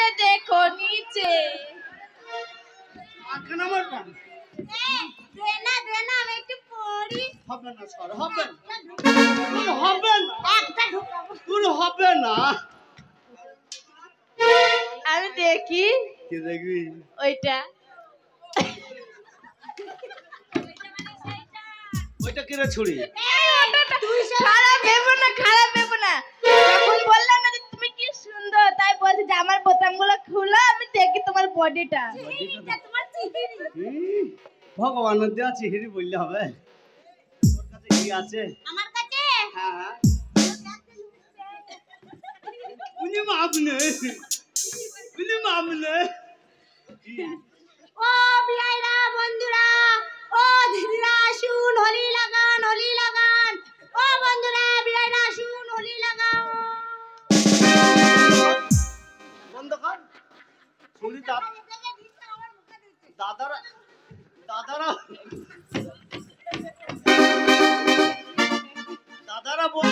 নিচে দেখো নিচে আখানা মারবা দেনা আমি একটু পড়ি হবে না সর হবে না হবে না একটা ঢুকাবো তুই হবে না আমি দেখি কি দেখবি ওইটা ওইটা কিরে ছুরি খারাপ ভেবো না যখন বললাম না যে তুমি কি সুন্দর তাই বলছি যে আমার বোতামগুলো খুলো আমি দেখি তোমার বডিটা তোমার চিহিরি ভগবানের দেওয়া চিহিরি বললে হবে তোর কাছে কি আছে আমার কাছে হ্যাঁ হ্যাঁ উনি মামনে ও বিয়াইরা বন্ধুরা ও দিদিরা আসুন হোলি লাগান ও বন্ধুরা বিয়াইরা আসুন হোলি লাগান বন্ধ কর ছুরি দাদারা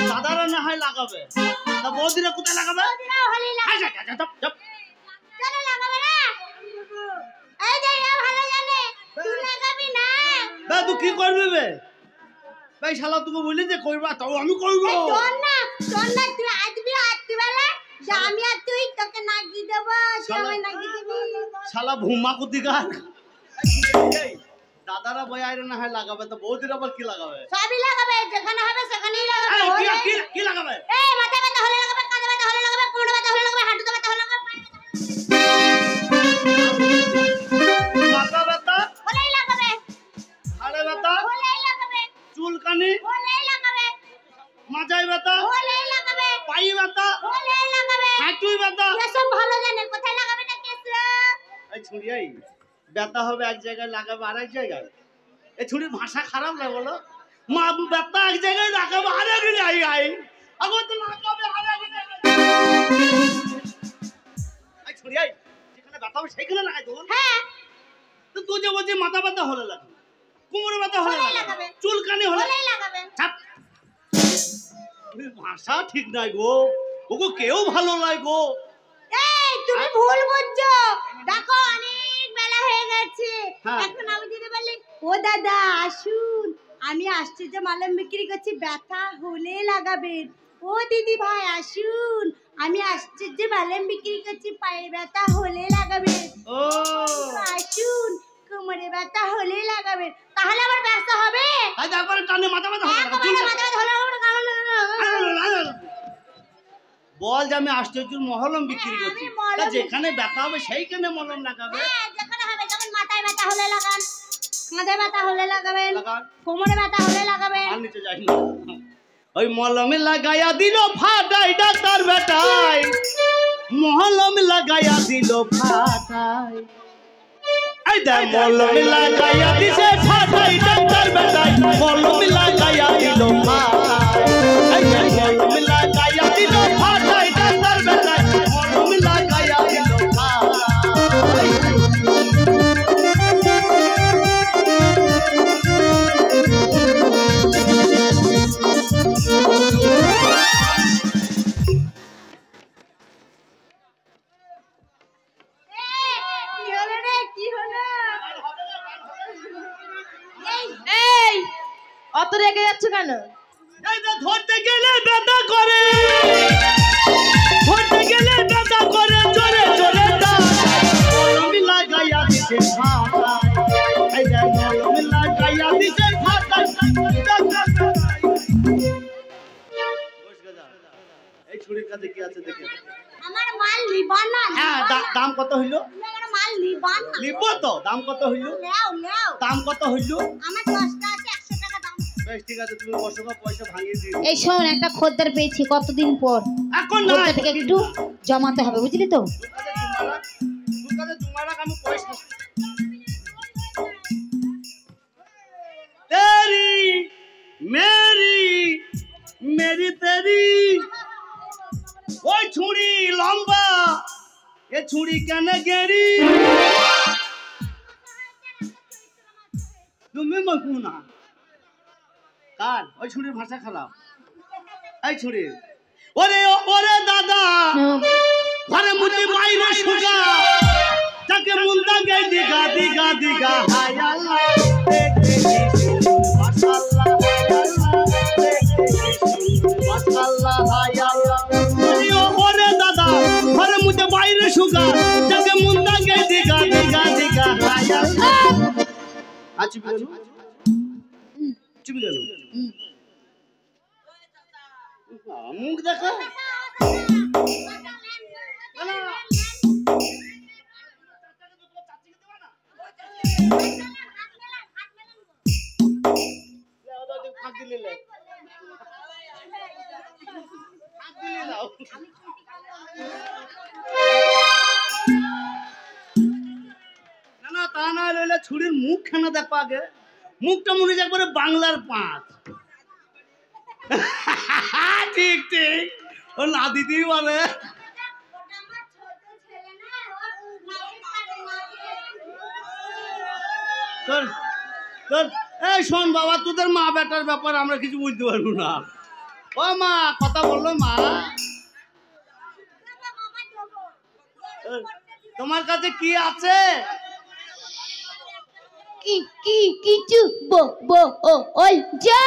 দাদারা না হয় লাগাবে তা বৌদিরা কোথায় লাগাবে হোলি লাগান কেন লাগাবে না এই যে ভালো জানে তুই লাগাবি না তুই কি করবি বে ভাই শালা তোকে বলি যে করবা তাও আমি করব তোর না তুই আসবি বেলা যে আমি আর তুই তোকে নাগি দেব সময় নাগি দিবি শালা ভুমা কুতিকার দাদারা বই আইরে না হয় লাগাবে তো বৌদিরা আবার কি লাগাবে সবই লাগাবে যেখানে হবে সেখানেই লাগাবে কি লাগাবে এই মাথা ব্যথা হলে লাগাবে কাঁধে ব্যথা হলে লাগাবে কোমরে ব্যথা হলে লাগাবে হাঁটুতে ব্যথা হলে লাগাবে মাথা ব্যথা হলেই লাগাবে হাড়ে ব্যথা হলেই লাগাবে চুলকানি হলেই লাগাবে মাথায় ব্যথা হলেই লাগাবে পায়ে ব্যথা হলেই লাগাবে হাঁটুই ব্যথা এসব ভালো জানে কোথায় লাগাবে না কেসে এই ছুরি এই ব্যথা হবে এক জায়গায় লাগাবে আরেক জায়গায় এই ছুরির ভাষা খারাপ না বলো মা ব্যথা এক জায়গায় লাগাবে আরেক জায়গায় আগো তো লাগাবে আরেক জায়গায় এই ছুরি এই যেখানে ব্যথা হবে সেখানে লাগাই দেবো হ্যাঁ তো তুই যে বলছিস মাথা ব্যথা হলে লাগাবে কোমরে ব্যথা হলে লাগাবে চুলকানি হলে হলেই লাগাবে ছাপ ভাষা ঠিক নাই গো ওগো কেউ ভালো লাগে গো এই তুমি ভুল বুঝছো দেখো অনেক বেলা হয়ে গেছে হ্যাঁ। এখন আমি দিদি বলি ও দাদা আসুন আমি আসছি যে মালম বিক্রি করছি ব্যথা হলে লাগাবেন ও দিদি ভাই আসুন আমি আসছি যে মালম বিক্রি করছি পায়ে ব্যথা হলে লাগাবেন ও আসুন কোমরে ব্যথা হলে লাগাবেন তাহলে আমার ব্যথা হবে আই একবার টানে মাথা ব্যথা হবে একেবারে মাথা ব্যথা হলে আমার কারণ বল যে আমি আশ্চর্যের মহলম বিক্রি করছি আমি মলম তা যেখানে ব্যথা হবে সেইখানে মলম লাগাবে হ্যাঁ যেখানে হবে যেমন মাথায় ব্যথা হলে লাগান কাঁধে ব্যথা হলে লাগাবেন লাগান কোমরে ব্যথা হলে লাগাবেন আর নিচে যাই না ওই মলমে লাগায়া দিল ফাটাই ডাক্তার বেটাই মলম লাগায়া দিল ফাটাই এই দে মলম লাগায়া দিছে ফাটাই ডাক্তার বেটাই মলম লাগায়া দিল ফাটাই এই দে মলম লাগায়া দিল ফাটাই ডাক্তার বেটাই মলম লাগায়া দিল ফাটাই কি হলো রে কি হলো এই অত রেগে যাচ্ছ কেন এই যে ধরতে গেলে ব্যথা করে জোরে জোরে মলম লাগাইয়া দিছে ফাটাই এই যে মলম লাগাইয়া দিছে ফাটাই এই ছুরির কাছে কি আছে দেখে আমার মাল নিবা না হ্যাঁ দাম কত হইলো আমার মাল নিবা না নিব তো দাম কত হইলো নাও দাম কত হইলো আমার 10টা আছে 100 টাকা দাম বেশ ঠিক আছে তুমি বসো পয়সা ভাঙিয়ে দিও এই শোন একটা খদ্দের পেয়েছি কতদিন পর এখন না খদ্দেরটাকে একটু জমাতে হবে বুঝলি তো দুকানে তোমারা আমি পয়সা तेरी मेरी मेरी तेरी ওই ছুরি লম্বা এ ছুরি কেন গেরি তুমি মকু না কার ওই ছুরির ভাষা খারাপ এই ছুরি ওরে ওরে দাদা ঘরে মুখে বাইরে সুগা যাকে মুন্ডা গে দিগা দিগা দিগা হায় আল্লাহ দেখতে কি সুন্দর মাশাআল্লাহ মাশাআল্লাহ হায় আল্লাহ বলিও ওরে দাদা ঘরে মুখে বাইরে সুগা যাকে মুন্ডা গে দিগা দিগা দিগা হায় আল্লাহ আচ্ছা বিগেল চুপি গেল মুখ দেখা না তা না লইলে ছুরির মুখ খানা দেখো আগে মুখটা মনে হচ্ছে একবারে বাংলার পাঁচ ঠিক ঠিক ও না দিতেই বলে তোর তোর এই শোন বাবা তোদের মা বেটার ব্যাপার আমরা কিছু বুঝতে পারবো না ও মা কথা বললো মা তোমার কাছে কি আছে কি কি কিছু বো বো ও ওই যা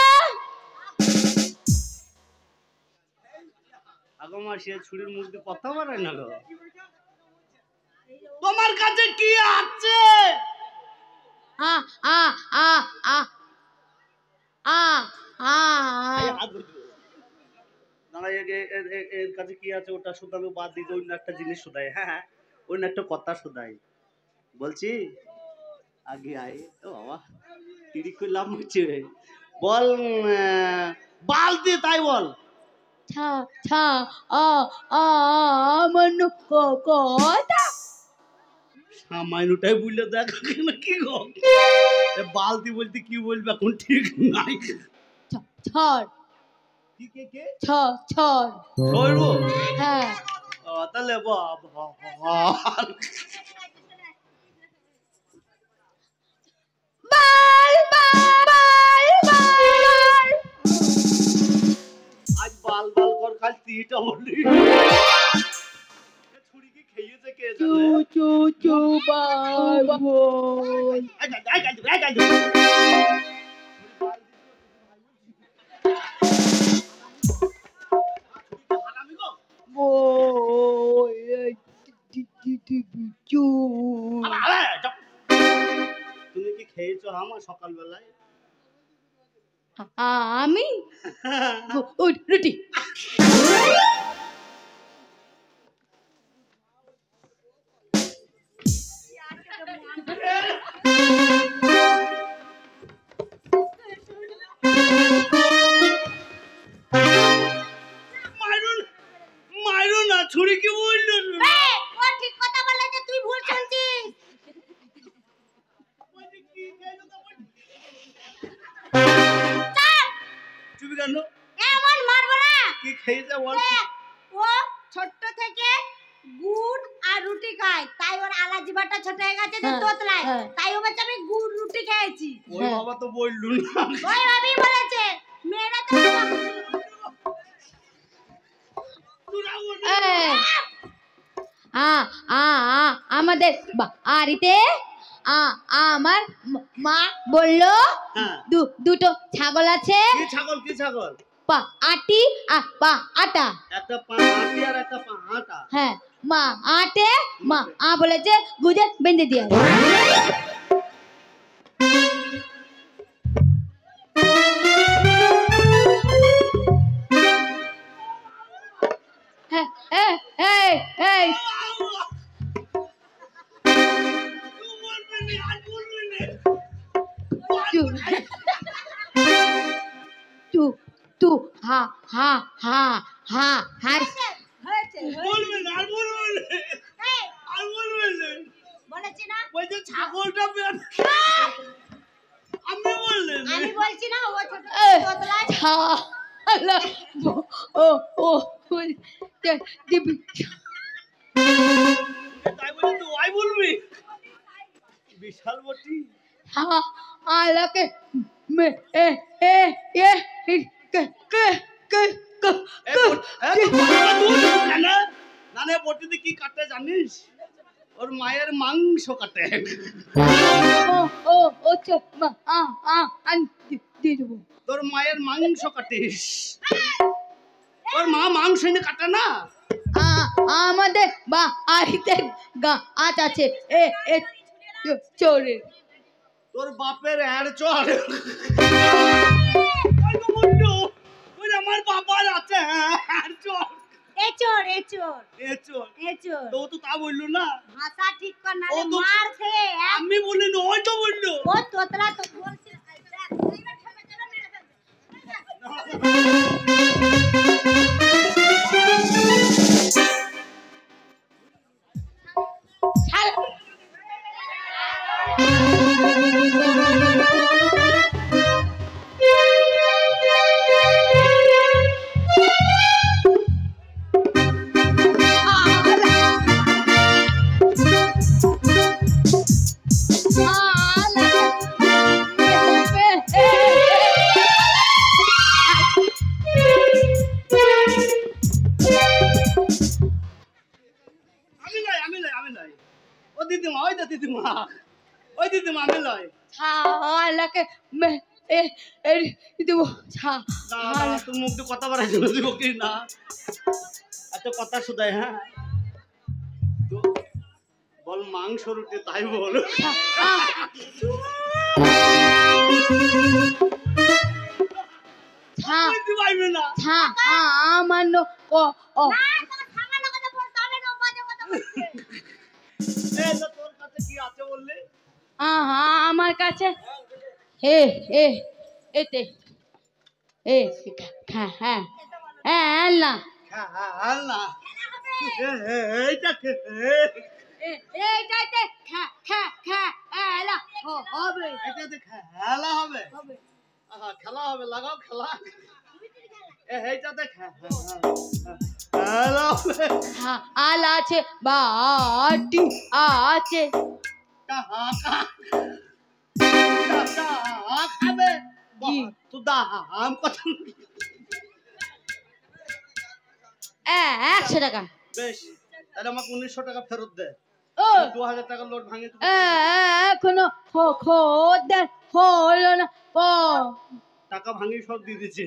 আগো মা সে ছুরির মুখ দিয়ে কথা বলে না গো তোমার কাছে কি আছে আ আ আ আ আ আ না এর কাছে কি আছে ওটা শুধানো বাদ দিতে অন্য একটা জিনিস শুধাই হ্যাঁ অন্য একটা কথা শুধাই বলছি আগে আয় ও বাবা তিরিক করলাম হচ্ছে বল বালতি তাই বল ছা ছা আ আ মনু কো কথা সামান্যটাই বুঝলে দেখ কি গো বালতি বলতে কি বলবে এখন ঠিক নাই ছড় কি কে কে ছড় ছড়বো হ্যাঁ তাহলে বাবা বাল বাল বাল আজ বাল বাল কর কাল তিটা বলি ছুরি কি খেয়েছে কে চু জানে চু চু বাল বল আই চু তুমি কি খেয়েছো আমার সকাল বেলায় আমি রুটি মারো না ছুরি কি বললো ও ঠিক কথা বলেছে তুই ভুল শুনছিস চুপি কেন এমন মারবো না কি খেয়েছে বল ও ছোট্ট থেকে গুড় আর রুটি খায় তাই ওর আলা জিভাটা ছোট হয়ে গেছে যে তোতলায় তাই ও বলছে আমি গুড় রুটি খেয়েছি ওই বাবা তো বললু না ওই ভাবি বলেছে মেয়েরা তো আমাদের বাড়িতে আমার মা বললো হ্যাঁ দুটো ছাগল আছে কি ছাগল পা আটি আর পা আটা একটা পা আটি আর একটা পা আটা হ্যাঁ মা আটে মা বলেছে গুজে বেঁধে দিয়ে তু হা হা হা হা হাস বলবে না আর বলবে না আর বলবে না বলেছি না ওই যে ছাগলটা আমি বললেন আমি বলছি না ও ছোট তোতলায় ও ও দিবি তাই বলে তুই ওই বলবি বিশাল বটি আলাকে মে এ এ এ কে কে কে এ না রে বটিতে কি কাটে জানিস? ওর মায়ের মাংস কাটে। ও ও ও চ মা আন দিয়ে দেবো। তোর মায়ের মাংস কাটিস। ওর মা মাংস এনে কাটে না। আমাদের বা আইতে গাছ আছে এ এ চোরে। তোর বাপের এর চল। ওই আমার বাবার আছে এর চল। এচোর এচোর এ চল। এচোর তো তো তা বললো না। ভাষা ঠিক কর না ও রে, তো- মার খেয়ে আমি বলি না, ওই তো বললো। ও তোতলা তো বলছে আমি লাই। ও দিদিমা, ওই তো দিদিমা, ওই দিদিমা আমি লাই। ছালাকে মে এ এ দেবো ছা না তুই মুখ দিয়ে কথা বাড়াই দিব কি না? এত কথা শুধাই হ্যাঁ? তো বল মাংস রুটি তাই বল। ছা তুই পাইবে না। ছা আমার নো ও ও এই তো তোর কাছে কি আছে বললি? আমার কাছে এ এ এতে এ হ্যাঁ হ্যাঁ হ্যাঁ না আল্লাহ এইটা এইটাতে খা খা খা এলা হবে এটাতে খেলা হবে। খেলা হবে, লাগাও খেলা। এইটাতে খেলা হবে। আল আছে বাটি আছে খাবে কি? তুই দাম কত? 100 টাকা। বেশ, তাহলে আমাকে 1900 টাকা ফেরত দে। ও 2000 টাকা লোড ভাঙে এখনো খোদের হলো না ও টাকা ভাঙি সব দিয়ে দিচ্ছে।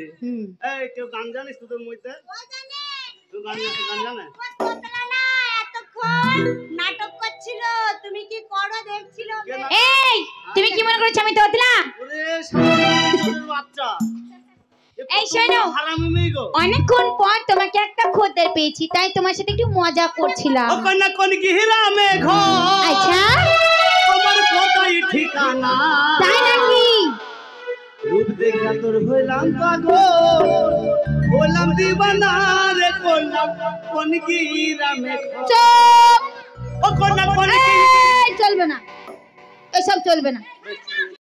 এই কেউ গান জানিস তোদের মধ্যে? তুই গান জানে? তোতলা না এতক্ষণ নাটক করছিল, তুমি কি করো দেখছিল। এই তুমি কি মনে করছো আমি তোতলা? ওরে সামনে বাচ্চা, এই শোনো, হারামি মেয়ে গো। অনেকক্ষণ পর তোমাকে একটা খদ্দের পেয়েছি, তাই তোমার সাথে একটু মজা করছিলাম। ও কন্যা কোন কি হীরা মে ঘর, আচ্ছা তোমার কোথায় ঠিকানা? তাই নাকি? রূপ দেখা তোর হইলাম পাগল, হইলাম দিবানা রে কন্যা কোন কি হীরা মে ঘর। চুপ! ও কন্যা কোন কি এই চলবে না, এসব চলবে না। বেশ,